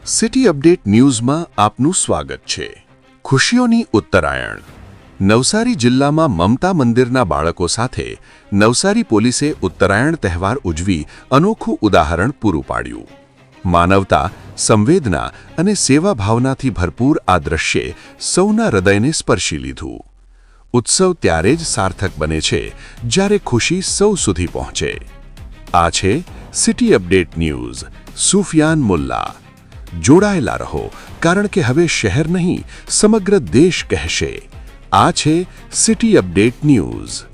City update ન્યૂઝમાં આપનું સ્વાગત છે. ખુશીઓની ઉત્તરાયણ. નવસારી જિલ્લામાં મમતા મંદિરના બાળકો સાથે નવસારી પોલીસે ઉત્તરાયણ તહેવાર ઉજવી અનોખું ઉદાહરણ પૂરું પાડ્યું. માનવતા, સંવેદના અને સેવાભાવનાથી ભરપૂર આ દ્રશ્યે સૌના હૃદયને સ્પર્શી લીધું. ઉત્સવ ત્યારે જ સાર્થક બને છે જ્યારે ખુશી સૌ સુધી પહોંચે. આ છે city update news. Sufiyan Mulla. જોડાયેલા રહો, કારણ કે હવે શહેર નહીં સમગ્ર દેશ કહેશે. આ છે સિટી અપડેટ ન્યૂઝ.